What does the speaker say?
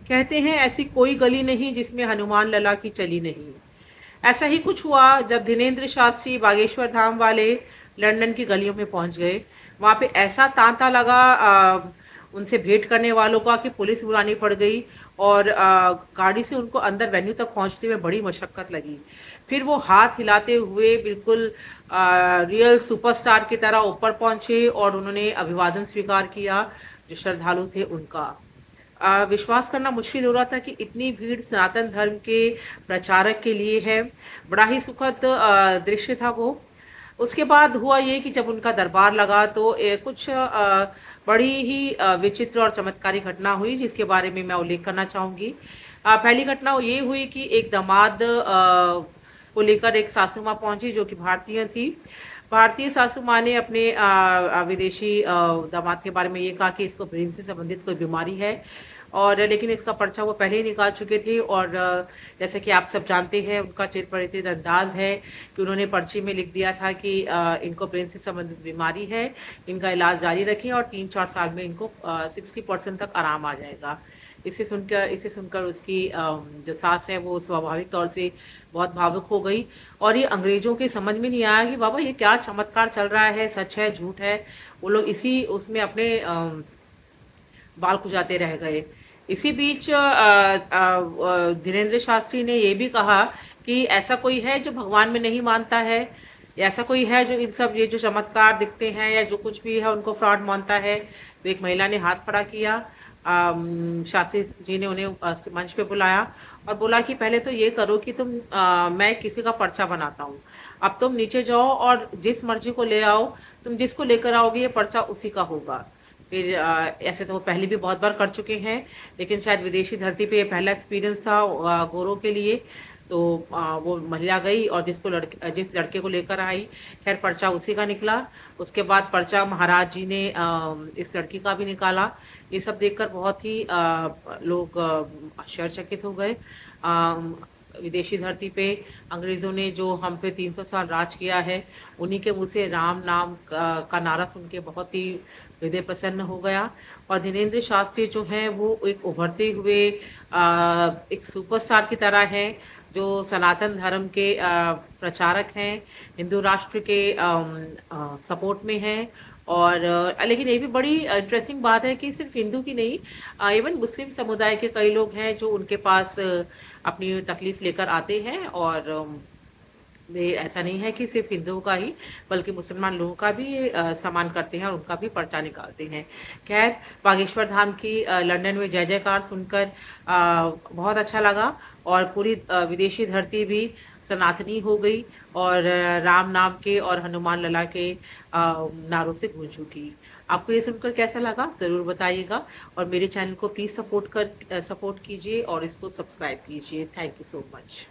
कहते हैं ऐसी कोई गली नहीं जिसमें हनुमान लला की चली नहीं। ऐसा ही कुछ हुआ जब दिनेंद्र शास्त्री बागेश्वर धाम वाले लंदन की गलियों में पहुंच गए। वहां पे ऐसा तांता लगा उनसे भेंट करने वालों का कि पुलिस बुलानी पड़ गई। और गाड़ी से उनको अंदर वेन्यू तक पहुंचते में बड़ी मशक्कत लगी। फिर वो हाथ हिलाते हुए बिल्कुल रियल सुपरस्टार की तरह ऊपर पहुंचे और उन्होंने अभिवादन स्वीकार किया जो श्रद्धालु थे उनका। विश्वास करना मुश्किल हो रहा था कि इतनी भीड़ सनातन धर्म के प्रचारक के लिए है। बड़ा ही सुखद दृश्य था वो। उसके बाद हुआ ये कि जब उनका दरबार लगा तो कुछ बड़ी ही विचित्र और चमत्कारी घटना हुई जिसके बारे में मैं उल्लेख करना चाहूँगी। पहली घटना ये हुई कि एक दामाद को लेकर एक सासू माँ पहुंची जो कि भारतीय थी। भारतीय सासू माँ ने अपने विदेशी दामाद के बारे में ये कहा कि इसको ब्रेन से संबंधित कोई बीमारी है। और लेकिन इसका पर्चा वो पहले ही निकाल चुके थे। और जैसे कि आप सब जानते हैं उनका चिरपरिचित अंदाज है कि उन्होंने पर्ची में लिख दिया था कि इनको ब्रेन से संबंधित बीमारी है, इनका इलाज जारी रखें और 3-4 साल में इनको 60% तक आराम आ जाएगा। इसे सुनकर उसकी जो सास है वो स्वाभाविक तौर से बहुत भावुक हो गई। और ये अंग्रेज़ों के समझ में नहीं आया कि बाबा ये क्या चमत्कार चल रहा है, सच है झूठ है। वो लोग इसी उसमें अपने बाल खुजाते रह गए। इसी बीच धीरेन्द्र शास्त्री ने ये भी कहा कि ऐसा कोई है जो भगवान में नहीं मानता है, या ऐसा कोई है जो इन सब ये जो चमत्कार दिखते हैं या जो कुछ भी है उनको फ्रॉड मानता है। तो एक महिला ने हाथ खड़ा किया। शास्त्री जी ने उन्हें मंच पे बुलाया और बोला कि पहले तो ये करो कि मैं किसी का पर्चा बनाता हूँ। अब तुम नीचे जाओ और जिस मर्जी को ले आओ, तुम जिसको लेकर आओगे ये पर्चा उसी का होगा। फिर ऐसे तो वो पहले भी बहुत बार कर चुके हैं, लेकिन शायद विदेशी धरती पे ये पहला एक्सपीरियंस था गोरों के लिए। तो वो महिला गई और जिस लड़के को लेकर आई, खैर पर्चा उसी का निकला। उसके बाद पर्चा महाराज जी ने इस लड़की का भी निकाला। ये सब देखकर बहुत ही लोग आश्चर्यचकित हो गए। विदेशी धरती पे अंग्रेज़ों ने जो हम पे 300 साल राज किया है, उन्हीं के मुँह से राम नाम का नारा सुन के बहुत ही हृदय प्रसन्न हो गया। और धीरेन्द्र शास्त्री जो हैं वो एक उभरते हुए एक सुपरस्टार की तरह हैं, जो सनातन धर्म के प्रचारक हैं, हिंदू राष्ट्र के सपोर्ट में हैं। और लेकिन ये भी बड़ी इंटरेस्टिंग बात है कि सिर्फ हिंदू की नहीं, इवन मुस्लिम समुदाय के कई लोग हैं जो उनके पास अपनी तकलीफ लेकर आते हैं। और वे ऐसा नहीं है कि सिर्फ हिंदुओं का ही, बल्कि मुसलमान लोगों का भी सम्मान करते हैं और उनका भी पर्चा निकालते हैं। खैर, बागेश्वर धाम की लंदन में जय जयकार सुनकर बहुत अच्छा लगा। और पूरी विदेशी धरती भी सनातनी हो गई और राम नाम के और हनुमान लला के नारों से गूंज उठी। आपको ये सुनकर कैसा लगा ज़रूर बताइएगा। और मेरे चैनल को प्लीज़ सपोर्ट कीजिए और इसको सब्सक्राइब कीजिए। Thank you so much.